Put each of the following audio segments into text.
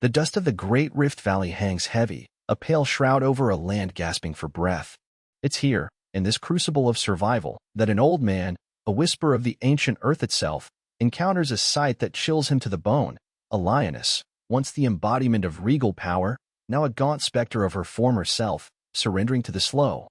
The dust of the Great Rift Valley hangs heavy, a pale shroud over a land gasping for breath. It's here, in this crucible of survival, that an old man, a whisper of the ancient earth itself, encounters a sight that chills him to the bone. A lioness, once the embodiment of regal power, now a gaunt specter of her former self, surrendering to the slow,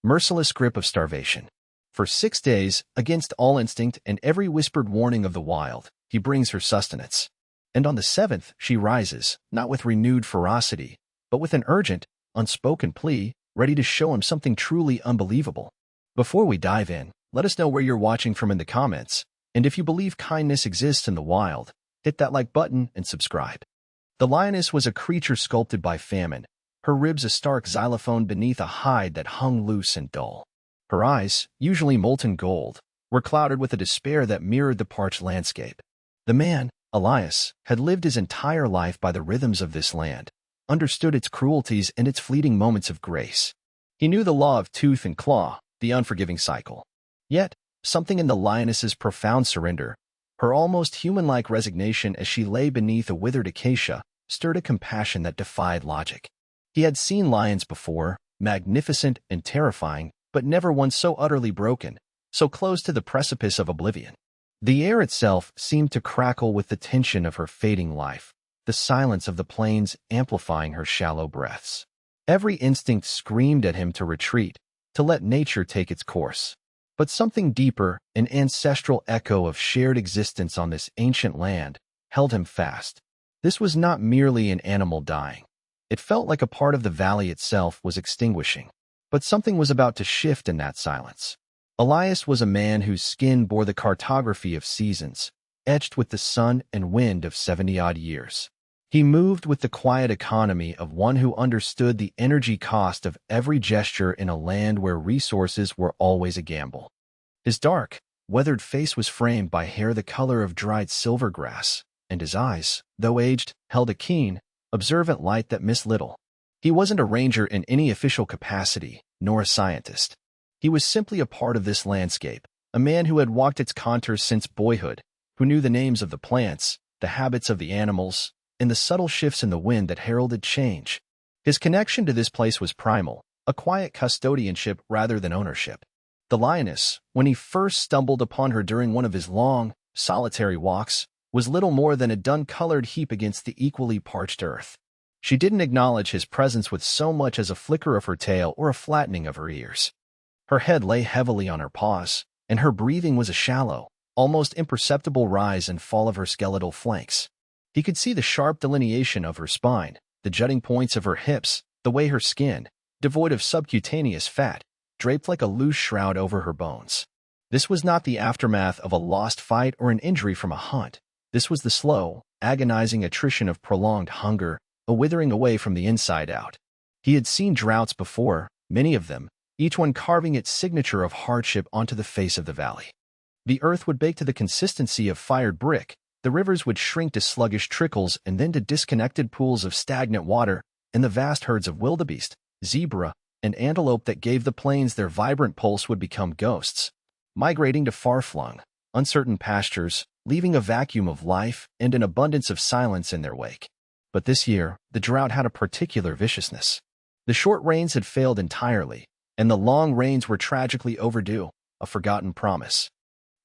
merciless grip of starvation. For 6 days, against all instinct and every whispered warning of the wild, he brings her sustenance. And on the 7th, she rises, not with renewed ferocity, but with an urgent, unspoken plea, ready to show him something truly unbelievable. Before we dive in, let us know where you're watching from in the comments, and if you believe kindness exists in the wild, hit that like button and subscribe. The lioness was a creature sculpted by famine, her ribs a stark xylophone beneath a hide that hung loose and dull. Her eyes, usually molten gold, were clouded with a despair that mirrored the parched landscape. The man, Elias, had lived his entire life by the rhythms of this land, understood its cruelties and its fleeting moments of grace. He knew the law of tooth and claw, the unforgiving cycle. Yet, something in the lioness's profound surrender, her almost human-like resignation as she lay beneath a withered acacia, stirred a compassion that defied logic. He had seen lions before, magnificent and terrifying, but never one so utterly broken, so close to the precipice of oblivion. The air itself seemed to crackle with the tension of her fading life, the silence of the plains amplifying her shallow breaths. Every instinct screamed at him to retreat, to let nature take its course. But something deeper, an ancestral echo of shared existence on this ancient land, held him fast. This was not merely an animal dying. It felt like a part of the valley itself was extinguishing. But something was about to shift in that silence. Elias was a man whose skin bore the cartography of seasons, etched with the sun and wind of 70-odd years. He moved with the quiet economy of one who understood the energy cost of every gesture in a land where resources were always a gamble. His dark, weathered face was framed by hair the color of dried silver grass, and his eyes, though aged, held a keen, observant light that missed little. He wasn't a ranger in any official capacity, nor a scientist. He was simply a part of this landscape, a man who had walked its contours since boyhood, who knew the names of the plants, the habits of the animals, and the subtle shifts in the wind that heralded change. His connection to this place was primal, a quiet custodianship rather than ownership. The lioness, when he first stumbled upon her during one of his long, solitary walks, was little more than a dun-colored heap against the equally parched earth. She didn't acknowledge his presence with so much as a flicker of her tail or a flattening of her ears. Her head lay heavily on her paws, and her breathing was a shallow, almost imperceptible rise and fall of her skeletal flanks. He could see the sharp delineation of her spine, the jutting points of her hips, the way her skin, devoid of subcutaneous fat, draped like a loose shroud over her bones. This was not the aftermath of a lost fight or an injury from a hunt. This was the slow, agonizing attrition of prolonged hunger, a withering away from the inside out. He had seen droughts before, many of them, each one carving its signature of hardship onto the face of the valley. The earth would bake to the consistency of fired brick, the rivers would shrink to sluggish trickles and then to disconnected pools of stagnant water, and the vast herds of wildebeest, zebra, and antelope that gave the plains their vibrant pulse would become ghosts, migrating to far-flung, uncertain pastures, leaving a vacuum of life and an abundance of silence in their wake. But this year, the drought had a particular viciousness. The short rains had failed entirely, and the long rains were tragically overdue, a forgotten promise.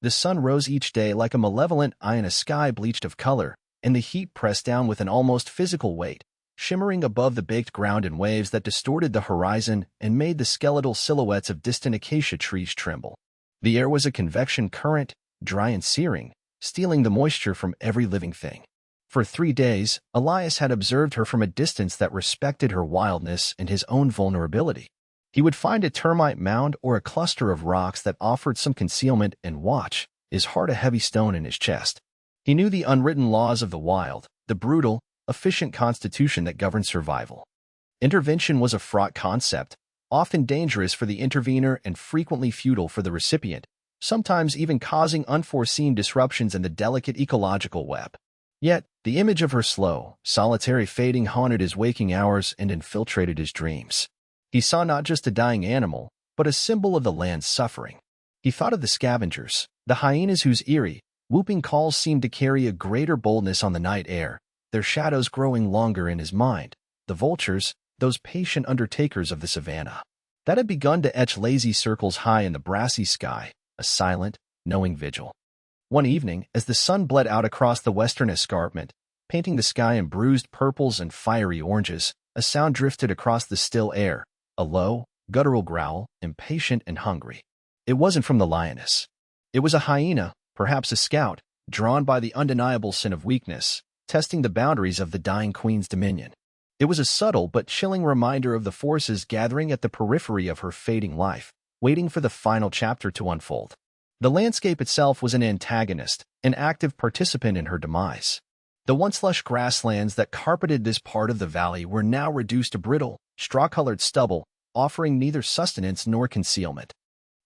The sun rose each day like a malevolent eye in a sky bleached of color, and the heat pressed down with an almost physical weight, shimmering above the baked ground in waves that distorted the horizon and made the skeletal silhouettes of distant acacia trees tremble. The air was a convection current, dry and searing, stealing the moisture from every living thing. For 3 days, Elias had observed her from a distance that respected her wildness and his own vulnerability. He would find a termite mound or a cluster of rocks that offered some concealment and watch, his heart a heavy stone in his chest. He knew the unwritten laws of the wild, the brutal, efficient constitution that governed survival. Intervention was a fraught concept, often dangerous for the intervener and frequently futile for the recipient, sometimes even causing unforeseen disruptions in the delicate ecological web. Yet, the image of her slow, solitary fading haunted his waking hours and infiltrated his dreams. He saw not just a dying animal, but a symbol of the land's suffering. He thought of the scavengers, the hyenas whose eerie, whooping calls seemed to carry a greater boldness on the night air, their shadows growing longer in his mind, the vultures, those patient undertakers of the savannah, that had begun to etch lazy circles high in the brassy sky, a silent, knowing vigil. One evening, as the sun bled out across the western escarpment, painting the sky in bruised purples and fiery oranges, a sound drifted across the still air, a low, guttural growl, impatient and hungry. It wasn't from the lioness. It was a hyena, perhaps a scout, drawn by the undeniable sin of weakness, testing the boundaries of the dying queen's dominion. It was a subtle but chilling reminder of the forces gathering at the periphery of her fading life, waiting for the final chapter to unfold. The landscape itself was an antagonist, an active participant in her demise. The once lush grasslands that carpeted this part of the valley were now reduced to brittle, straw-colored stubble, offering neither sustenance nor concealment.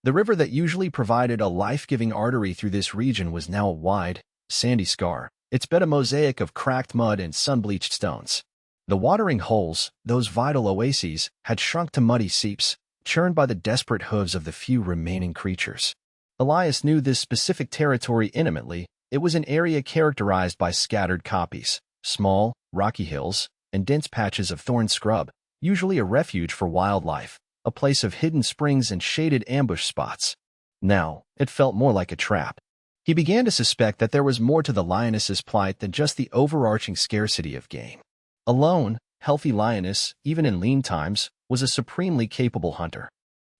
The river that usually provided a life-giving artery through this region was now a wide, sandy scar, its bed a mosaic of cracked mud and sun-bleached stones. The watering holes, those vital oases, had shrunk to muddy seeps, churned by the desperate hooves of the few remaining creatures. Elias knew this specific territory intimately. It was an area characterized by scattered koppies, small, rocky hills, and dense patches of thorn scrub, usually a refuge for wildlife, a place of hidden springs and shaded ambush spots. Now, it felt more like a trap. He began to suspect that there was more to the lioness's plight than just the overarching scarcity of game. A lone, healthy lioness, even in lean times, was a supremely capable hunter.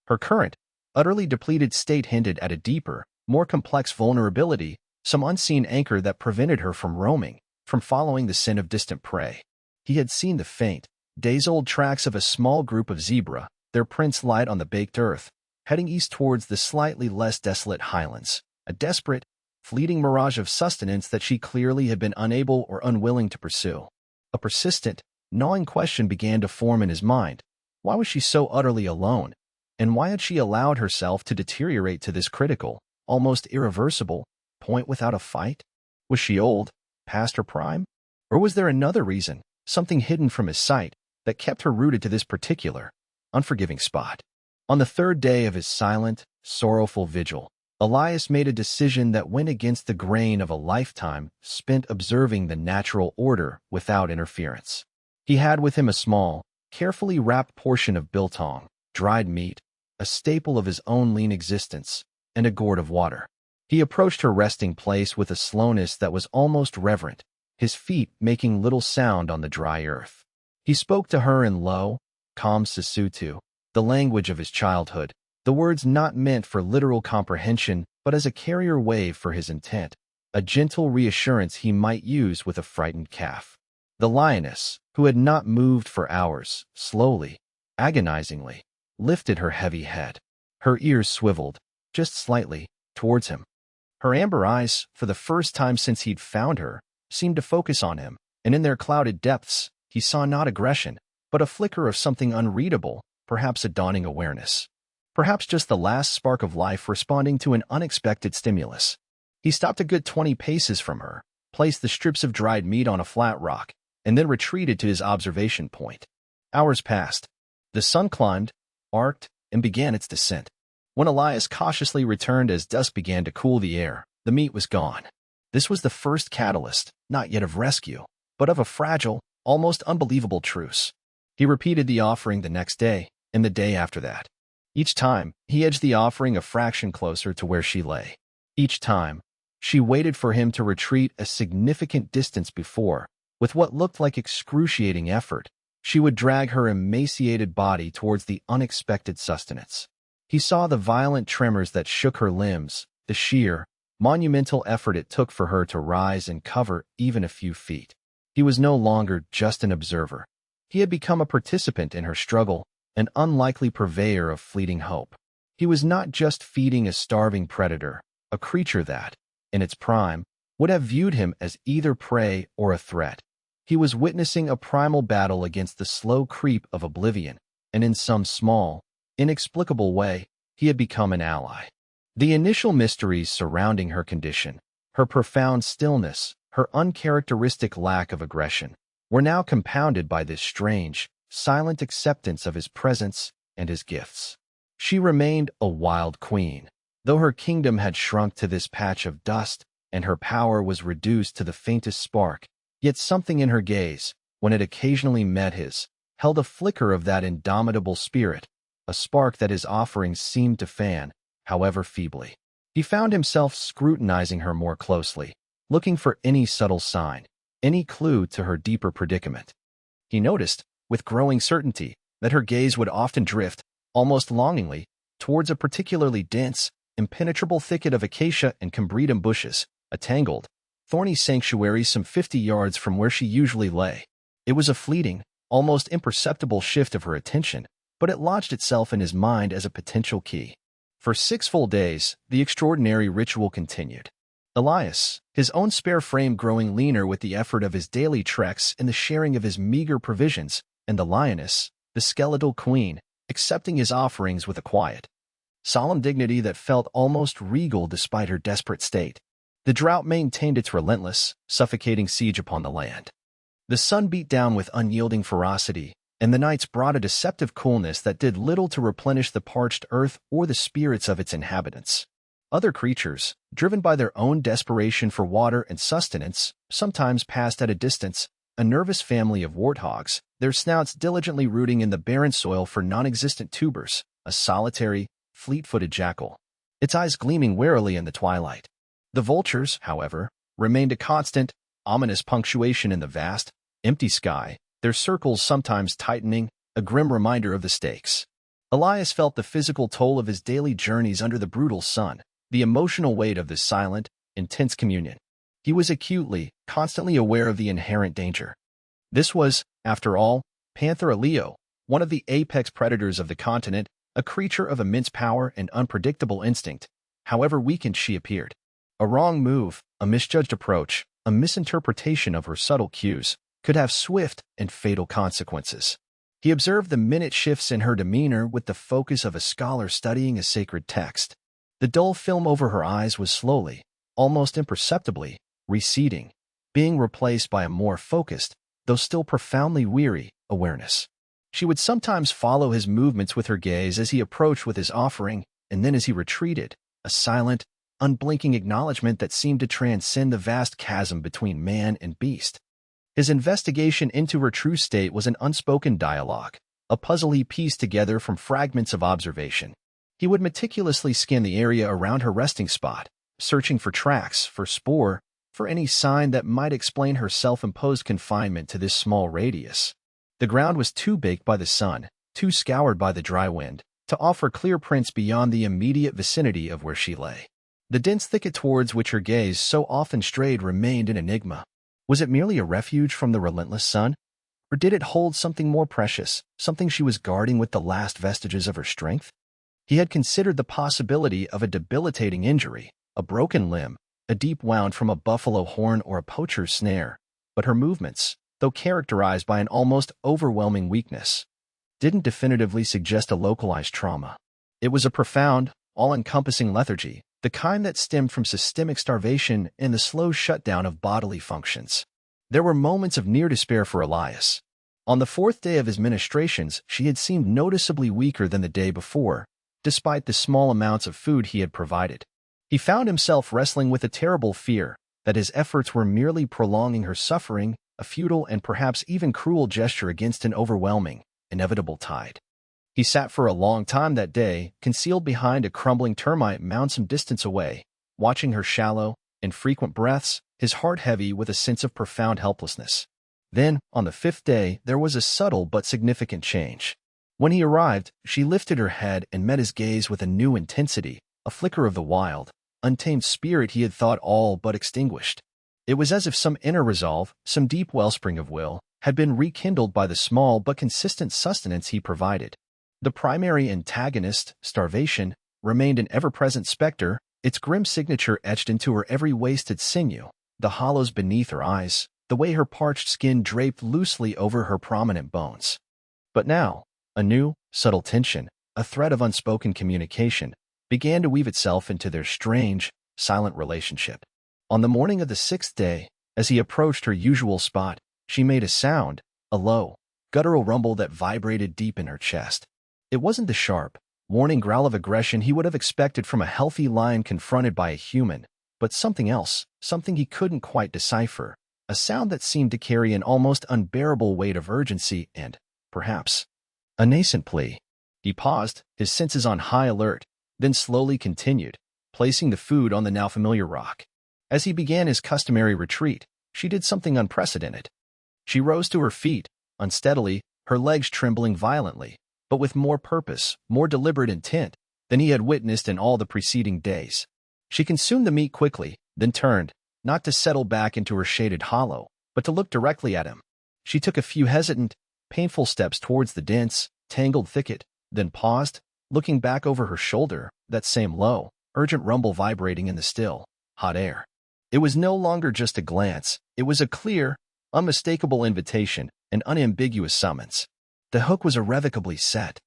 Her current, utterly depleted state hinted at a deeper, more complex vulnerability, some unseen anchor that prevented her from roaming, from following the scent of distant prey. He had seen the faint, days-old tracks of a small group of zebra, their prints light on the baked earth, heading east towards the slightly less desolate highlands, a desperate, fleeting mirage of sustenance that she clearly had been unable or unwilling to pursue. A persistent, gnawing question began to form in his mind. Why was she so utterly alone? And why had she allowed herself to deteriorate to this critical, almost irreversible, point without a fight? Was she old, past her prime? Or was there another reason, something hidden from his sight, that kept her rooted to this particular, unforgiving spot? On the third day of his silent, sorrowful vigil, Elias made a decision that went against the grain of a lifetime spent observing the natural order without interference. He had with him a small, carefully wrapped portion of biltong, dried meat, a staple of his own lean existence, and a gourd of water. He approached her resting place with a slowness that was almost reverent, his feet making little sound on the dry earth. He spoke to her in low, calm Sesotho, the language of his childhood, the words not meant for literal comprehension but as a carrier wave for his intent, a gentle reassurance he might use with a frightened calf. The lioness, who had not moved for hours, slowly, agonizingly, lifted her heavy head. Her ears swiveled, just slightly, towards him. Her amber eyes, for the first time since he'd found her, seemed to focus on him, and in their clouded depths, he saw not aggression, but a flicker of something unreadable, perhaps a dawning awareness. Perhaps just the last spark of life responding to an unexpected stimulus. He stopped a good 20 paces from her, placed the strips of dried meat on a flat rock, and then retreated to his observation point. Hours passed. The sun climbed, arced, and began its descent. When Elias cautiously returned as dusk began to cool the air, the meat was gone. This was the first catalyst, not yet of rescue, but of a fragile, almost unbelievable truce. He repeated the offering the next day, and the day after that. Each time, he edged the offering a fraction closer to where she lay. Each time, she waited for him to retreat a significant distance before, with what looked like excruciating effort, she would drag her emaciated body towards the unexpected sustenance. He saw the violent tremors that shook her limbs, the sheer, monumental effort it took for her to rise and cover even a few feet. He was no longer just an observer. He had become a participant in her struggle, an unlikely purveyor of fleeting hope. He was not just feeding a starving predator, a creature that, in its prime, would have viewed him as either prey or a threat. He was witnessing a primal battle against the slow creep of oblivion, and in some small, inexplicable way, he had become an ally. The initial mysteries surrounding her condition, her profound stillness, her uncharacteristic lack of aggression, were now compounded by this strange, silent acceptance of his presence and his gifts. She remained a wild queen, though her kingdom had shrunk to this patch of dust and her power was reduced to the faintest spark. Yet something in her gaze, when it occasionally met his, held a flicker of that indomitable spirit, a spark that his offerings seemed to fan, however feebly. He found himself scrutinizing her more closely, looking for any subtle sign, any clue to her deeper predicament. He noticed, with growing certainty, that her gaze would often drift, almost longingly, towards a particularly dense, impenetrable thicket of acacia and combretum bushes, a tangled, thorny sanctuary some 50 yards from where she usually lay. It was a fleeting, almost imperceptible shift of her attention, but it lodged itself in his mind as a potential key. For 6 full days, the extraordinary ritual continued. Elias, his own spare frame growing leaner with the effort of his daily treks and the sharing of his meager provisions, and the lioness, the skeletal queen, accepting his offerings with a quiet, solemn dignity that felt almost regal despite her desperate state. The drought maintained its relentless, suffocating siege upon the land. The sun beat down with unyielding ferocity, and the nights brought a deceptive coolness that did little to replenish the parched earth or the spirits of its inhabitants. Other creatures, driven by their own desperation for water and sustenance, sometimes passed at a distance, a nervous family of warthogs, their snouts diligently rooting in the barren soil for non-existent tubers, a solitary, fleet-footed jackal, its eyes gleaming warily in the twilight. The vultures, however, remained a constant, ominous punctuation in the vast, empty sky, their circles sometimes tightening, a grim reminder of the stakes. Elias felt the physical toll of his daily journeys under the brutal sun, the emotional weight of this silent, intense communion. He was acutely, constantly aware of the inherent danger. This was, after all, Panthera leo, one of the apex predators of the continent, a creature of immense power and unpredictable instinct, however weakened she appeared. A wrong move, a misjudged approach, a misinterpretation of her subtle cues, could have swift and fatal consequences. He observed the minute shifts in her demeanor with the focus of a scholar studying a sacred text. The dull film over her eyes was slowly, almost imperceptibly, receding, being replaced by a more focused, though still profoundly weary, awareness. She would sometimes follow his movements with her gaze as he approached with his offering, and then as he retreated, a silent, unblinking acknowledgement that seemed to transcend the vast chasm between man and beast. His investigation into her true state was an unspoken dialogue, a puzzle he pieced together from fragments of observation. He would meticulously scan the area around her resting spot, searching for tracks, for spoor, for any sign that might explain her self-imposed confinement to this small radius. The ground was too baked by the sun, too scoured by the dry wind, to offer clear prints beyond the immediate vicinity of where she lay. The dense thicket towards which her gaze so often strayed remained an enigma. Was it merely a refuge from the relentless sun? Or did it hold something more precious, something she was guarding with the last vestiges of her strength? He had considered the possibility of a debilitating injury, a broken limb, a deep wound from a buffalo horn or a poacher's snare, but her movements, though characterized by an almost overwhelming weakness, didn't definitively suggest a localized trauma. It was a profound, all-encompassing lethargy, the kind that stemmed from systemic starvation and the slow shutdown of bodily functions. There were moments of near despair for Elias. On the 4th day of his ministrations, she had seemed noticeably weaker than the day before, despite the small amounts of food he had provided. He found himself wrestling with a terrible fear that his efforts were merely prolonging her suffering, a futile and perhaps even cruel gesture against an overwhelming, inevitable tide. He sat for a long time that day, concealed behind a crumbling termite mound some distance away, watching her shallow, infrequent breaths, his heart heavy with a sense of profound helplessness. Then, on the 5th day, there was a subtle but significant change. When he arrived, she lifted her head and met his gaze with a new intensity, a flicker of the wild, untamed spirit he had thought all but extinguished. It was as if some inner resolve, some deep wellspring of will, had been rekindled by the small but consistent sustenance he provided. The primary antagonist, starvation, remained an ever-present specter, its grim signature etched into her every wasted sinew, the hollows beneath her eyes, the way her parched skin draped loosely over her prominent bones. But now, a new, subtle tension, a thread of unspoken communication, began to weave itself into their strange, silent relationship. On the morning of the 6th day, as he approached her usual spot, she made a sound, a low, guttural rumble that vibrated deep in her chest. It wasn't the sharp, warning growl of aggression he would have expected from a healthy lion confronted by a human, but something else, something he couldn't quite decipher, a a sound that seemed to carry an almost unbearable weight of urgency and, perhaps, a nascent plea. He paused, his senses on high alert, then slowly continued, placing the food on the now familiar rock. As he began his customary retreat, she did something unprecedented. She rose to her feet, unsteadily, her legs trembling violently, but with more purpose, more deliberate intent than he had witnessed in all the preceding days. She consumed the meat quickly, then turned, not to settle back into her shaded hollow, but to look directly at him. She took a few hesitant, painful steps towards the dense, tangled thicket, then paused, looking back over her shoulder, that same low, urgent rumble vibrating in the still, hot air. It was no longer just a glance, it was a clear, unmistakable invitation, an unambiguous summons. The hook was irrevocably set.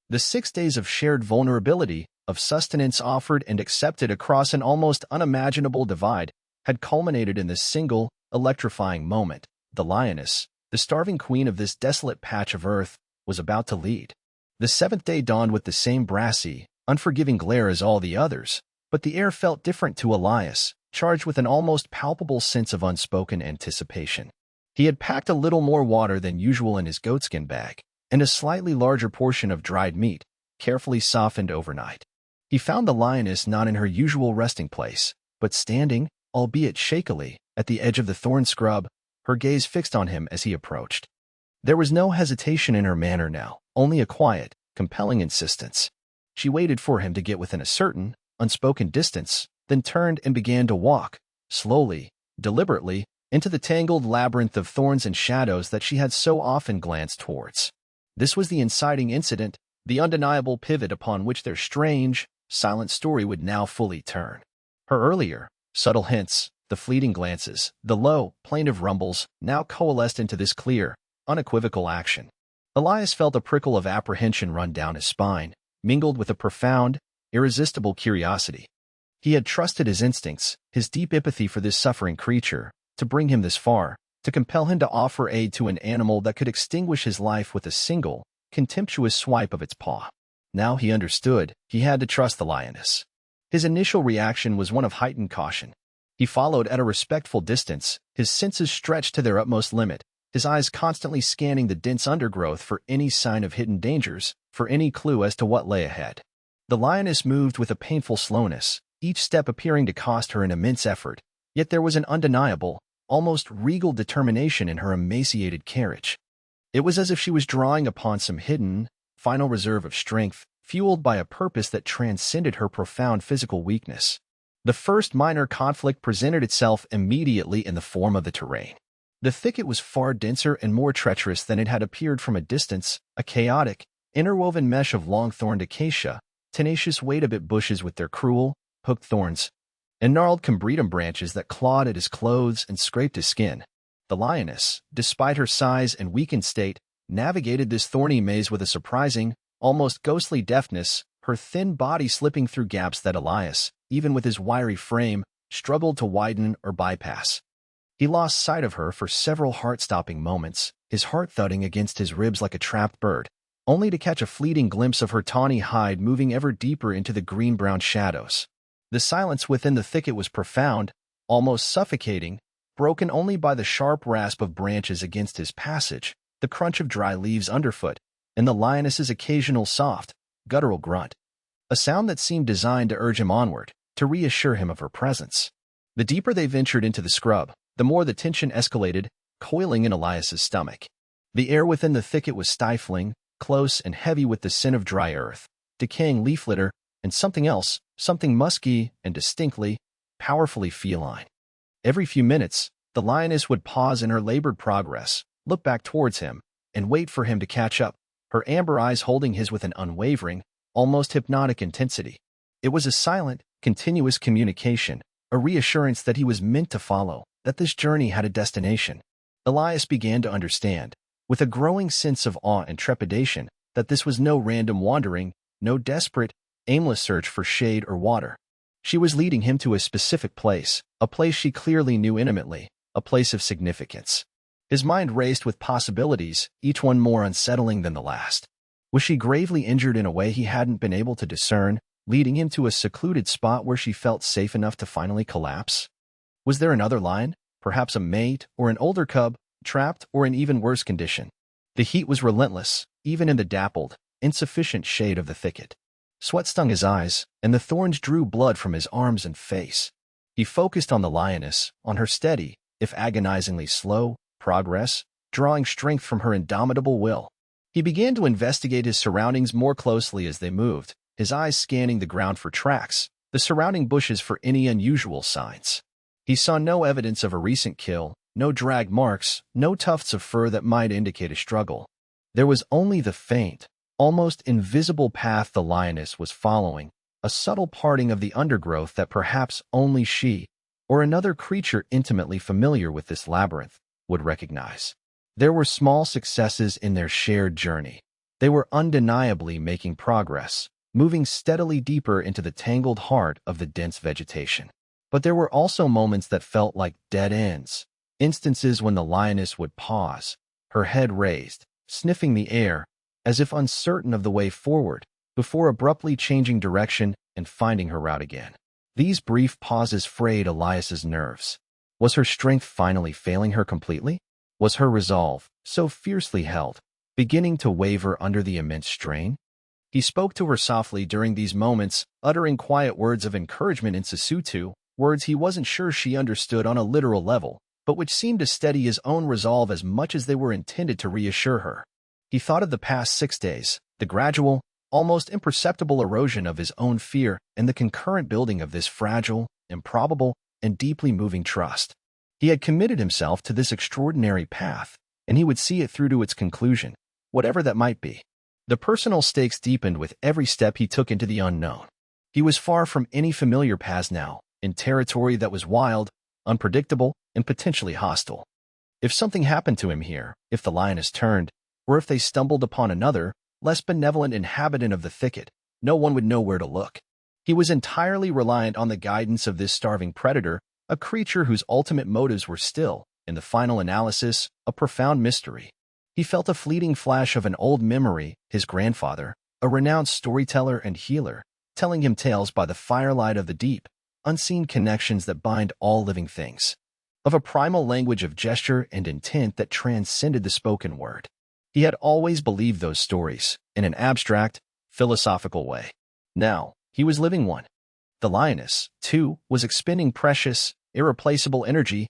The 6 days of shared vulnerability, of sustenance offered and accepted across an almost unimaginable divide, had culminated in this single, electrifying moment. The lioness, the starving queen of this desolate patch of earth, was about to lead. The 7th day dawned with the same brassy, unforgiving glare as all the others, but the air felt different to Elias, charged with an almost palpable sense of unspoken anticipation. He had packed a little more water than usual in his goatskin bag, and a slightly larger portion of dried meat, carefully softened overnight. He found the lioness not in her usual resting place, but standing, albeit shakily, at the edge of the thorn scrub, her gaze fixed on him as he approached. There was no hesitation in her manner now, only a quiet, compelling insistence. She waited for him to get within a certain, unspoken distance, then turned and began to walk, slowly, deliberately, into the tangled labyrinth of thorns and shadows that she had so often glanced towards. This was the inciting incident, the undeniable pivot upon which their strange, silent story would now fully turn. Her earlier, subtle hints, the fleeting glances, the low, plaintive rumbles, now coalesced into this clear, unequivocal action. Elias felt a prickle of apprehension run down his spine, mingled with a profound, irresistible curiosity. He had trusted his instincts, his deep empathy for this suffering creature, to bring him this far, to compel him to offer aid to an animal that could extinguish his life with a single, contemptuous swipe of its paw. Now he understood, he had to trust the lioness. His initial reaction was one of heightened caution. He followed at a respectful distance, his senses stretched to their utmost limit, his eyes constantly scanning the dense undergrowth for any sign of hidden dangers, for any clue as to what lay ahead. The lioness moved with a painful slowness, each step appearing to cost her an immense effort, yet there was an undeniable, almost regal determination in her emaciated carriage. It was as if she was drawing upon some hidden, final reserve of strength, fueled by a purpose that transcended her profound physical weakness. The first minor conflict presented itself immediately in the form of the terrain. The thicket was far denser and more treacherous than it had appeared from a distance, a chaotic, interwoven mesh of long-thorned acacia, tenacious wait-a-bit bushes with their cruel, hooked thorns, and gnarled combretum branches that clawed at his clothes and scraped his skin. The lioness, despite her size and weakened state, navigated this thorny maze with a surprising, almost ghostly deftness, her thin body slipping through gaps that Elias, even with his wiry frame, struggled to widen or bypass. He lost sight of her for several heart-stopping moments, his heart thudding against his ribs like a trapped bird, only to catch a fleeting glimpse of her tawny hide moving ever deeper into the green-brown shadows. The silence within the thicket was profound, almost suffocating, broken only by the sharp rasp of branches against his passage, the crunch of dry leaves underfoot, and the lioness's occasional soft, guttural grunt, a sound that seemed designed to urge him onward, to reassure him of her presence. The deeper they ventured into the scrub, the more the tension escalated, coiling in Elias's stomach. The air within the thicket was stifling, close and heavy with the scent of dry earth, decaying leaf litter, and something else, something musky and distinctly, powerfully feline. Every few minutes, the lioness would pause in her labored progress, look back towards him, and wait for him to catch up, her amber eyes holding his with an unwavering, almost hypnotic intensity. It was a silent, continuous communication, a reassurance that he was meant to follow, that this journey had a destination. Elias began to understand, with a growing sense of awe and trepidation, that this was no random wandering, no desperate, aimless search for shade or water. She was leading him to a specific place, a place she clearly knew intimately, a place of significance. His mind raced with possibilities, each one more unsettling than the last. Was she gravely injured in a way he hadn't been able to discern, leading him to a secluded spot where she felt safe enough to finally collapse? Was there another lion, perhaps a mate or an older cub, trapped or in even worse condition. The heat was relentless, even in the dappled, insufficient shade of the thicket. Sweat stung his eyes, and the thorns drew blood from his arms and face. He focused on the lioness, on her steady, if agonizingly slow, progress, drawing strength from her indomitable will. He began to investigate his surroundings more closely as they moved, his eyes scanning the ground for tracks, the surrounding bushes for any unusual signs. He saw no evidence of a recent kill, no drag marks, no tufts of fur that might indicate a struggle. There was only the faint, almost invisible path the lioness was following, a subtle parting of the undergrowth that perhaps only she, or another creature intimately familiar with this labyrinth, would recognize. There were small successes in their shared journey. They were undeniably making progress, moving steadily deeper into the tangled heart of the dense vegetation. But there were also moments that felt like dead ends, instances when the lioness would pause, her head raised, sniffing the air, as if uncertain of the way forward, before abruptly changing direction and finding her route again. These brief pauses frayed Elias's nerves. Was her strength finally failing her completely? Was her resolve, so fiercely held, beginning to waver under the immense strain? He spoke to her softly during these moments, uttering quiet words of encouragement in Sesotho, words he wasn't sure she understood on a literal level, but which seemed to steady his own resolve as much as they were intended to reassure her. He thought of the past 6 days, the gradual, almost imperceptible erosion of his own fear and the concurrent building of this fragile, improbable, and deeply moving trust. He had committed himself to this extraordinary path, and he would see it through to its conclusion, whatever that might be. The personal stakes deepened with every step he took into the unknown. He was far from any familiar paths now, in territory that was wild, unpredictable, and potentially hostile. If something happened to him here, if the lioness turned, or if they stumbled upon another, less benevolent inhabitant of the thicket, no one would know where to look. He was entirely reliant on the guidance of this starving predator, a creature whose ultimate motives were still, in the final analysis, a profound mystery. He felt a fleeting flash of an old memory, his grandfather, a renowned storyteller and healer, telling him tales by the firelight of the deep, unseen connections that bind all living things, of a primal language of gesture and intent that transcended the spoken word. He had always believed those stories, in an abstract, philosophical way. Now, he was living one. The lioness, too, was expending precious, irreplaceable energy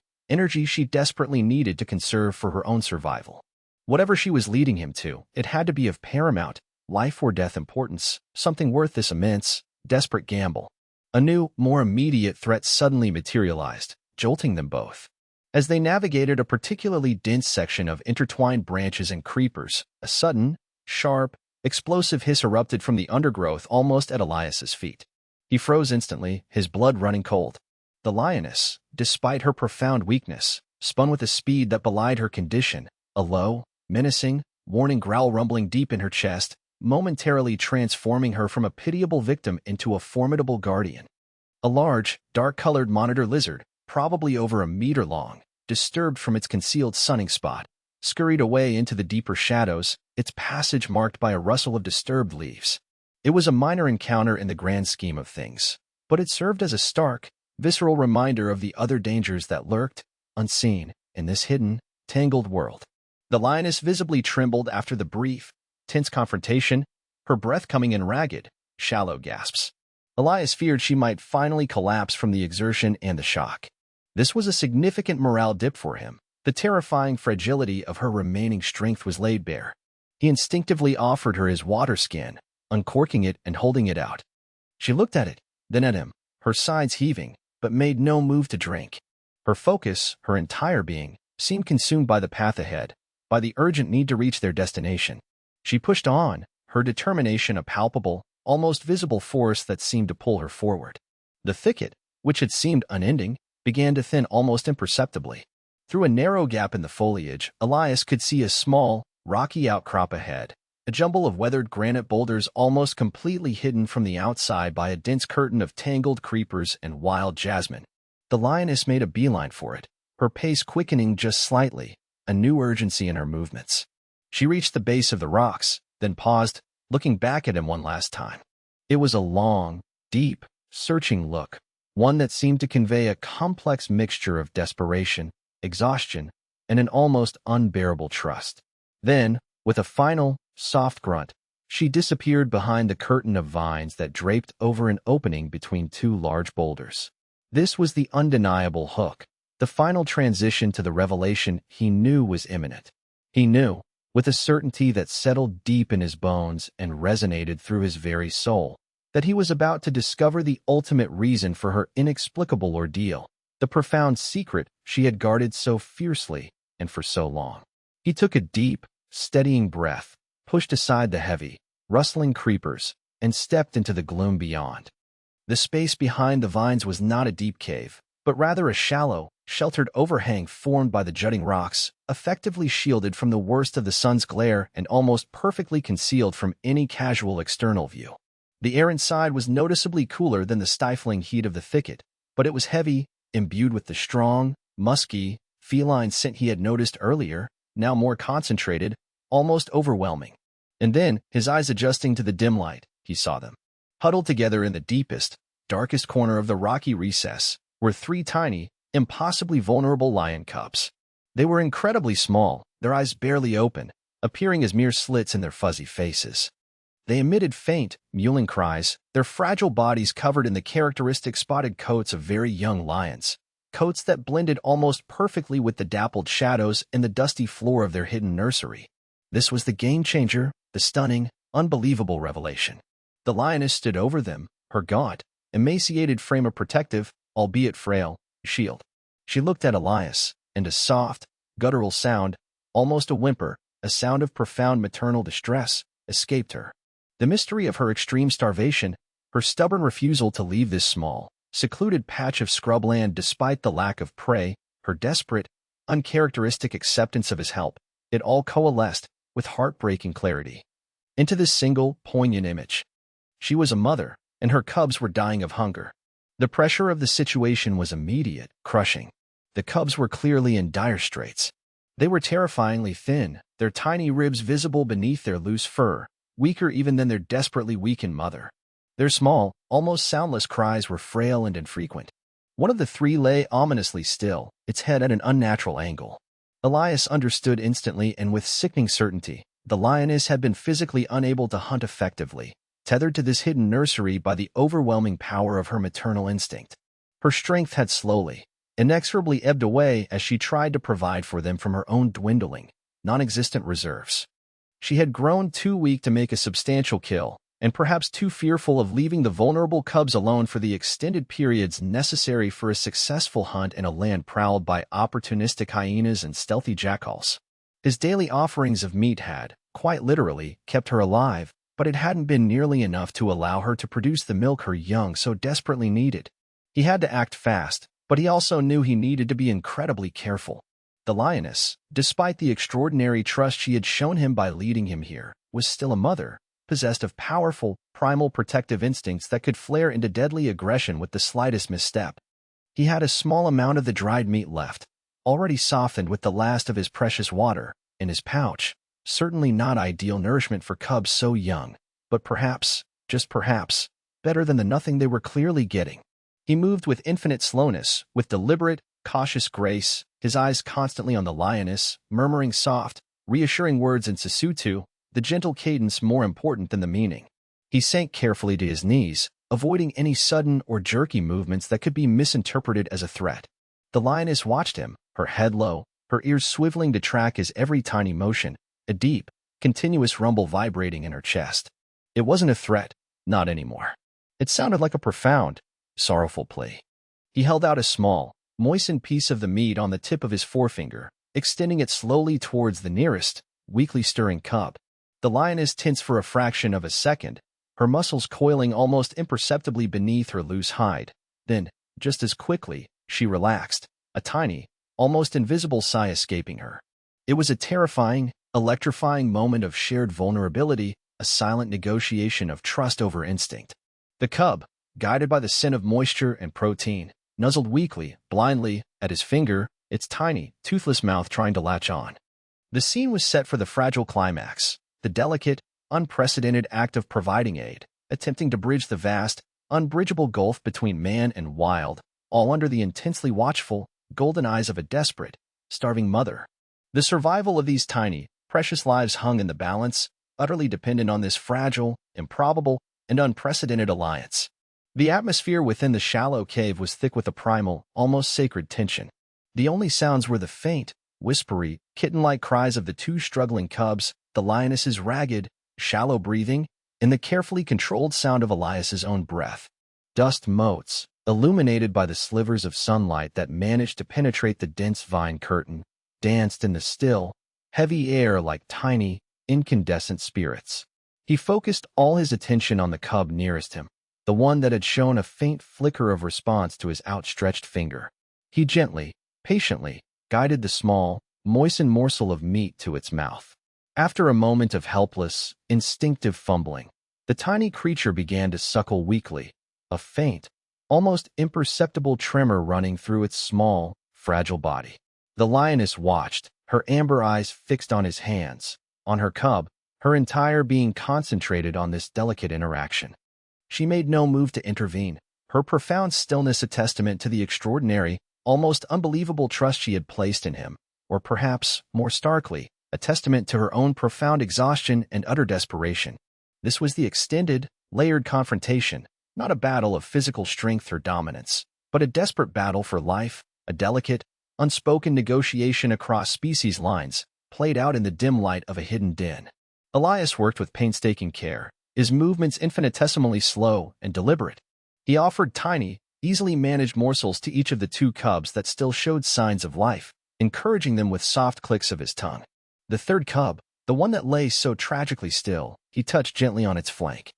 she desperately needed to conserve for her own survival. Whatever she was leading him to, it had to be of paramount, life-or-death importance, something worth this immense, desperate gamble. A new, more immediate threat suddenly materialized, jolting them both. As they navigated a particularly dense section of intertwined branches and creepers, a sudden, sharp, explosive hiss erupted from the undergrowth almost at Elias's feet. He froze instantly, his blood running cold. The lioness, despite her profound weakness, spun with a speed that belied her condition, a low, menacing, warning growl rumbling deep in her chest, momentarily transforming her from a pitiable victim into a formidable guardian. A large, dark-colored monitor lizard, probably over a meter long, disturbed from its concealed sunning spot, scurried away into the deeper shadows, its passage marked by a rustle of disturbed leaves. It was a minor encounter in the grand scheme of things, but it served as a stark, visceral reminder of the other dangers that lurked, unseen, in this hidden, tangled world. The lioness visibly trembled after the brief, tense confrontation, her breath coming in ragged, shallow gasps. Elias feared she might finally collapse from the exertion and the shock. This was a significant morale dip for him. The terrifying fragility of her remaining strength was laid bare. He instinctively offered her his water skin, uncorking it and holding it out. She looked at it, then at him, her sides heaving, but made no move to drink. Her focus, her entire being, seemed consumed by the path ahead, by the urgent need to reach their destination. She pushed on, her determination a palpable, almost visible force that seemed to pull her forward. The thicket, which had seemed unending, began to thin almost imperceptibly. Through a narrow gap in the foliage, Elias could see a small, rocky outcrop ahead, a jumble of weathered granite boulders almost completely hidden from the outside by a dense curtain of tangled creepers and wild jasmine. The lioness made a beeline for it, her pace quickening just slightly, a new urgency in her movements. She reached the base of the rocks, then paused, looking back at him one last time. It was a long, deep, searching look, one that seemed to convey a complex mixture of desperation, exhaustion, and an almost unbearable trust. Then, with a final, soft grunt, she disappeared behind the curtain of vines that draped over an opening between two large boulders. This was the undeniable hook, the final transition to the revelation he knew was imminent. He knew, with a certainty that settled deep in his bones and resonated through his very soul, that he was about to discover the ultimate reason for her inexplicable ordeal, the profound secret she had guarded so fiercely and for so long. He took a deep, steadying breath, pushed aside the heavy, rustling creepers, and stepped into the gloom beyond. The space behind the vines was not a deep cave, but rather a shallow, sheltered overhang formed by the jutting rocks, effectively shielded from the worst of the sun's glare and almost perfectly concealed from any casual external view. The air inside was noticeably cooler than the stifling heat of the thicket, but it was heavy, imbued with the strong, musky, feline scent he had noticed earlier, now more concentrated, almost overwhelming. And then, his eyes adjusting to the dim light, he saw them. Huddled together in the deepest, darkest corner of the rocky recess were three tiny, impossibly vulnerable lion cubs. They were incredibly small, their eyes barely open, appearing as mere slits in their fuzzy faces. They emitted faint, mewling cries, their fragile bodies covered in the characteristic spotted coats of very young lions, coats that blended almost perfectly with the dappled shadows in the dusty floor of their hidden nursery. This was the game-changer, the stunning, unbelievable revelation. The lioness stood over them, her gaunt, emaciated frame a protective, albeit frail, shield. She looked at Elias, and a soft, guttural sound, almost a whimper, a sound of profound maternal distress, escaped her. The mystery of her extreme starvation, her stubborn refusal to leave this small, secluded patch of scrubland despite the lack of prey, her desperate, uncharacteristic acceptance of his help, it all coalesced, with heartbreaking clarity, into this single, poignant image. She was a mother, and her cubs were dying of hunger. The pressure of the situation was immediate, crushing. The cubs were clearly in dire straits. They were terrifyingly thin, their tiny ribs visible beneath their loose fur, weaker even than their desperately weakened mother. Their small, almost soundless cries were frail and infrequent. One of the three lay ominously still, its head at an unnatural angle. Elias understood instantly and with sickening certainty. The lioness had been physically unable to hunt effectively, tethered to this hidden nursery by the overwhelming power of her maternal instinct. Her strength had slowly, inexorably ebbed away as she tried to provide for them from her own dwindling, non-existent reserves. She had grown too weak to make a substantial kill, and perhaps too fearful of leaving the vulnerable cubs alone for the extended periods necessary for a successful hunt in a land prowled by opportunistic hyenas and stealthy jackals. His daily offerings of meat had, quite literally, kept her alive, but it hadn't been nearly enough to allow her to produce the milk her young so desperately needed. He had to act fast, but he also knew he needed to be incredibly careful. The lioness, despite the extraordinary trust she had shown him by leading him here, was still a mother, possessed of powerful, primal protective instincts that could flare into deadly aggression with the slightest misstep. He had a small amount of the dried meat left, already softened with the last of his precious water, in his pouch, certainly not ideal nourishment for cubs so young, but perhaps, just perhaps, better than the nothing they were clearly getting. He moved with infinite slowness, with deliberate, cautious grace, his eyes constantly on the lioness, murmuring soft, reassuring words in Sesotho, the gentle cadence more important than the meaning. He sank carefully to his knees, avoiding any sudden or jerky movements that could be misinterpreted as a threat. The lioness watched him, her head low, her ears swiveling to track his every tiny motion, a deep, continuous rumble vibrating in her chest. It wasn't a threat, not anymore. It sounded like a profound, sorrowful plea. He held out a small, moistened piece of the meat on the tip of his forefinger, extending it slowly towards the nearest, weakly stirring cub. The lioness tensed for a fraction of a second, her muscles coiling almost imperceptibly beneath her loose hide. Then, just as quickly, she relaxed, a tiny, almost invisible sigh escaping her. It was a terrifying, electrifying moment of shared vulnerability, a silent negotiation of trust over instinct. The cub, guided by the scent of moisture and protein, nuzzled weakly, blindly, at his finger, its tiny, toothless mouth trying to latch on. The scene was set for the fragile climax, the delicate, unprecedented act of providing aid, attempting to bridge the vast, unbridgeable gulf between man and wild, all under the intensely watchful, golden eyes of a desperate, starving mother. The survival of these tiny, precious lives hung in the balance, utterly dependent on this fragile, improbable, and unprecedented alliance. The atmosphere within the shallow cave was thick with a primal, almost sacred tension. The only sounds were the faint, whispery, kitten-like cries of the two struggling cubs, the lioness's ragged, shallow breathing, and the carefully controlled sound of Elias's own breath. Dust motes, illuminated by the slivers of sunlight that managed to penetrate the dense vine curtain, danced in the still, heavy air like tiny, incandescent spirits. He focused all his attention on the cub nearest him, the one that had shown a faint flicker of response to his outstretched finger. He gently, patiently, guided the small, moistened morsel of meat to its mouth. After a moment of helpless, instinctive fumbling, the tiny creature began to suckle weakly, a faint, almost imperceptible tremor running through its small, fragile body. The lioness watched, her amber eyes fixed on his hands, on her cub, her entire being concentrated on this delicate interaction. She made no move to intervene, her profound stillness a testament to the extraordinary, almost unbelievable trust she had placed in him, or perhaps, more starkly, a testament to her own profound exhaustion and utter desperation. This was the extended, layered confrontation, not a battle of physical strength or dominance, but a desperate battle for life, a delicate, unspoken negotiation across species lines, played out in the dim light of a hidden den. Elias worked with painstaking care, his movements infinitesimally slow and deliberate. He offered tiny, easily managed morsels to each of the two cubs that still showed signs of life, encouraging them with soft clicks of his tongue. The third cub, the one that lay so tragically still, he touched gently on its flank.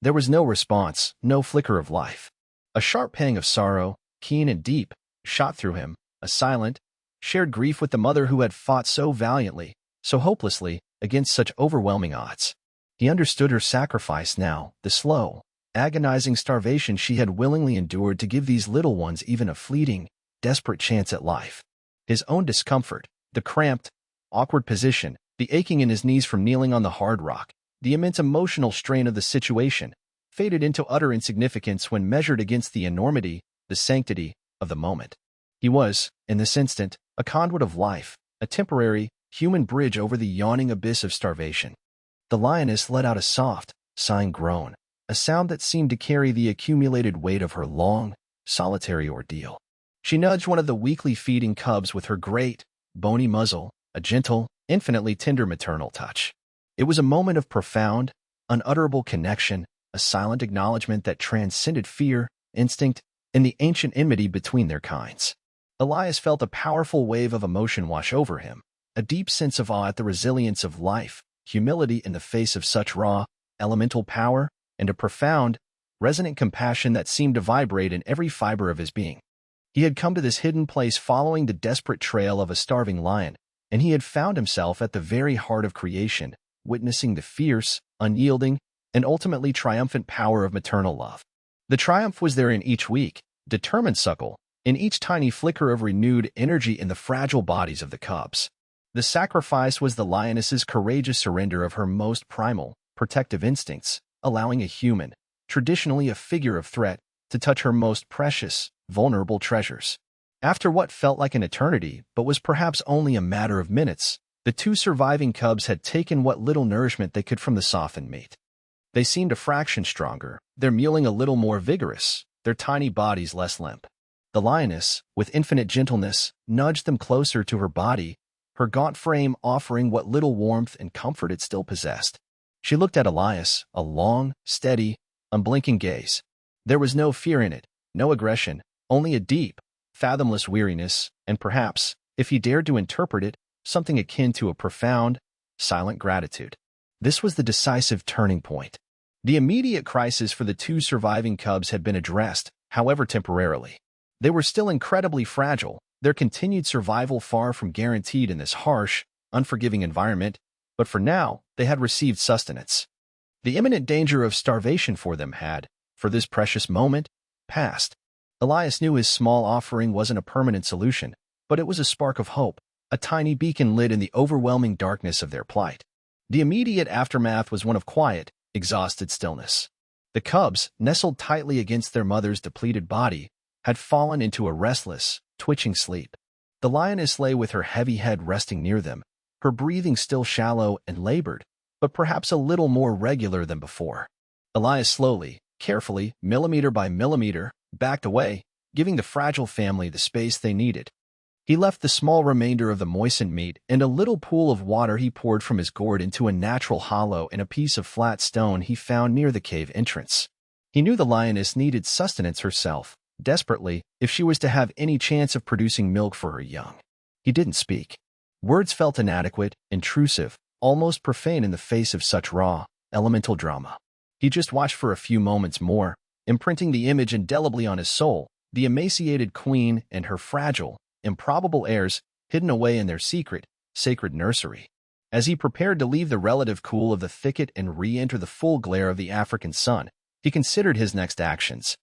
There was no response, no flicker of life. A sharp pang of sorrow, keen and deep, shot through him, a silent, shared grief with the mother who had fought so valiantly, so hopelessly, against such overwhelming odds. He understood her sacrifice now, the slow, agonizing starvation she had willingly endured to give these little ones even a fleeting, desperate chance at life. His own discomfort, the cramped, awkward position, the aching in his knees from kneeling on the hard rock, the immense emotional strain of the situation, faded into utter insignificance when measured against the enormity, the sanctity, of the moment. He was, in this instant, a conduit of life, a temporary, human bridge over the yawning abyss of starvation. The lioness let out a soft, sighing groan, a sound that seemed to carry the accumulated weight of her long, solitary ordeal. She nudged one of the weakly feeding cubs with her great, bony muzzle, a gentle, infinitely tender maternal touch. It was a moment of profound, unutterable connection, a silent acknowledgement that transcended fear, instinct, and the ancient enmity between their kinds. Elias felt a powerful wave of emotion wash over him, a deep sense of awe at the resilience of life, humility in the face of such raw, elemental power, and a profound, resonant compassion that seemed to vibrate in every fiber of his being. He had come to this hidden place following the desperate trail of a starving lion, and he had found himself at the very heart of creation, witnessing the fierce, unyielding, and ultimately triumphant power of maternal love. The triumph was there in each weak, determined suckle, in each tiny flicker of renewed energy in the fragile bodies of the cubs. The sacrifice was the lioness's courageous surrender of her most primal, protective instincts, allowing a human, traditionally a figure of threat, to touch her most precious, vulnerable treasures. After what felt like an eternity, but was perhaps only a matter of minutes, the two surviving cubs had taken what little nourishment they could from the softened meat. They seemed a fraction stronger, their mewling a little more vigorous, their tiny bodies less limp. The lioness, with infinite gentleness, nudged them closer to her body, her gaunt frame offering what little warmth and comfort it still possessed. She looked at Elias, a long, steady, unblinking gaze. There was no fear in it, no aggression, only a deep, fathomless weariness, and perhaps, if he dared to interpret it, something akin to a profound, silent gratitude. This was the decisive turning point. The immediate crisis for the two surviving cubs had been addressed, however temporarily. They were still incredibly fragile, their continued survival far from guaranteed in this harsh, unforgiving environment, but for now, they had received sustenance. The imminent danger of starvation for them had, for this precious moment, passed. Elias knew his small offering wasn't a permanent solution, but it was a spark of hope, a tiny beacon lit in the overwhelming darkness of their plight. The immediate aftermath was one of quiet, exhausted stillness. The cubs, nestled tightly against their mother's depleted body, had fallen into a restless, twitching sleep. The lioness lay with her heavy head resting near them, her breathing still shallow and labored, but perhaps a little more regular than before. Elias slowly, carefully, millimeter by millimeter, backed away, giving the fragile family the space they needed. He left the small remainder of the moistened meat and a little pool of water he poured from his gourd into a natural hollow in a piece of flat stone he found near the cave entrance. He knew the lioness needed sustenance herself, desperately, if she was to have any chance of producing milk for her young. He didn't speak. Words felt inadequate, intrusive, almost profane in the face of such raw, elemental drama. He just watched for a few moments more, imprinting the image indelibly on his soul, the emaciated queen and her fragile, improbable heirs hidden away in their secret, sacred nursery. As he prepared to leave the relative cool of the thicket and re-enter the full glare of the African sun, he considered his next actions.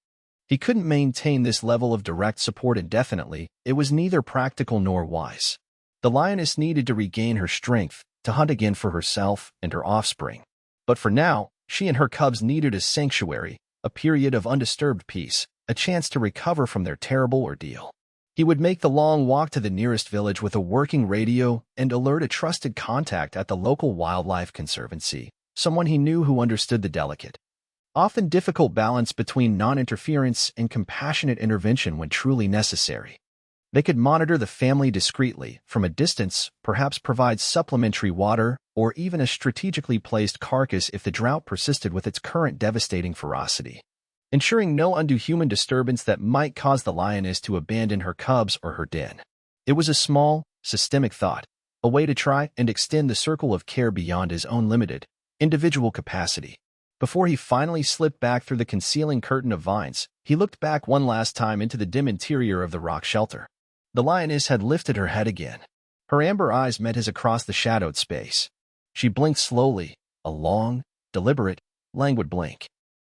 He couldn't maintain this level of direct support indefinitely. It was neither practical nor wise. The lioness needed to regain her strength, to hunt again for herself and her offspring. But for now, she and her cubs needed a sanctuary, a period of undisturbed peace, a chance to recover from their terrible ordeal. He would make the long walk to the nearest village with a working radio and alert a trusted contact at the local wildlife conservancy, someone he knew who understood the delicate, often difficult balance between non-interference and compassionate intervention when truly necessary. They could monitor the family discreetly, from a distance, perhaps provide supplementary water, or even a strategically placed carcass if the drought persisted with its current devastating ferocity, ensuring no undue human disturbance that might cause the lioness to abandon her cubs or her den. It was a small, systemic thought, a way to try and extend the circle of care beyond his own limited, individual capacity. Before he finally slipped back through the concealing curtain of vines, he looked back one last time into the dim interior of the rock shelter. The lioness had lifted her head again. Her amber eyes met his across the shadowed space. She blinked slowly, a long, deliberate, languid blink.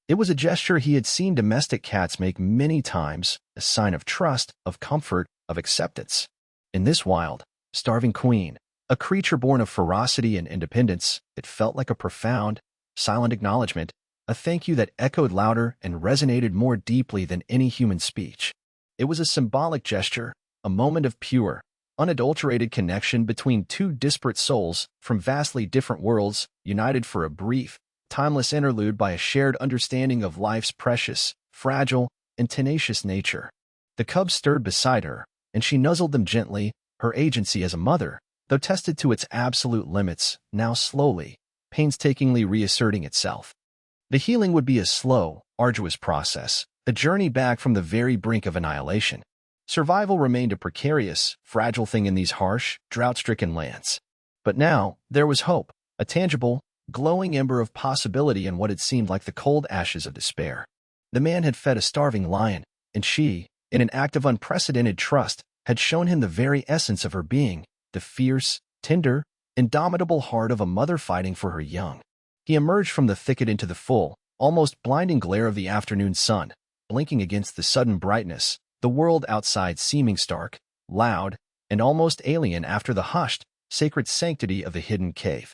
It was a gesture he had seen domestic cats make many times, a sign of trust, of comfort, of acceptance. In this wild, starving queen, a creature born of ferocity and independence, it felt like a profound, silent acknowledgement, a thank you that echoed louder and resonated more deeply than any human speech. It was a symbolic gesture, a moment of pure, unadulterated connection between two disparate souls from vastly different worlds, united for a brief, timeless interlude by a shared understanding of life's precious, fragile, and tenacious nature. The cubs stirred beside her, and she nuzzled them gently, her agency as a mother, though tested to its absolute limits, now slowly, painstakingly reasserting itself. The healing would be a slow, arduous process, a journey back from the very brink of annihilation. Survival remained a precarious, fragile thing in these harsh, drought-stricken lands. But now, there was hope, a tangible, glowing ember of possibility in what had seemed like the cold ashes of despair. The man had fed a starving lion, and she, in an act of unprecedented trust, had shown him the very essence of her being, the fierce, tender, indomitable heart of a mother fighting for her young. He emerged from the thicket into the full, almost blinding glare of the afternoon sun, blinking against the sudden brightness, the world outside seeming stark, loud, and almost alien after the hushed, sacred sanctity of the hidden cave.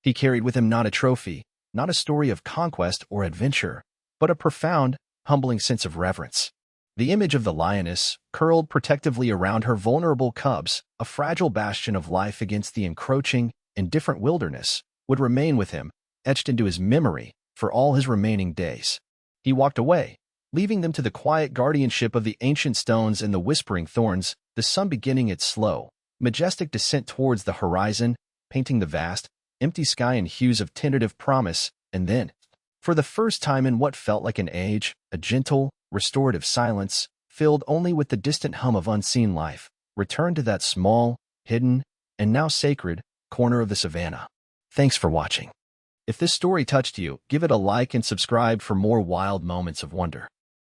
He carried with him not a trophy, not a story of conquest or adventure, but a profound, humbling sense of reverence. The image of the lioness, curled protectively around her vulnerable cubs, a fragile bastion of life against the encroaching, indifferent wilderness, would remain with him, etched into his memory, for all his remaining days. He walked away, leaving them to the quiet guardianship of the ancient stones and the whispering thorns, the sun beginning its slow, majestic descent towards the horizon, painting the vast, empty sky in hues of tentative promise, and then, for the first time in what felt like an age, a gentle, restorative silence, filled only with the distant hum of unseen life, returned to that small, hidden, and now sacred, corner of the savannah. Thanks for watching. If this story touched you, give it a like and subscribe for more wild moments of wonder.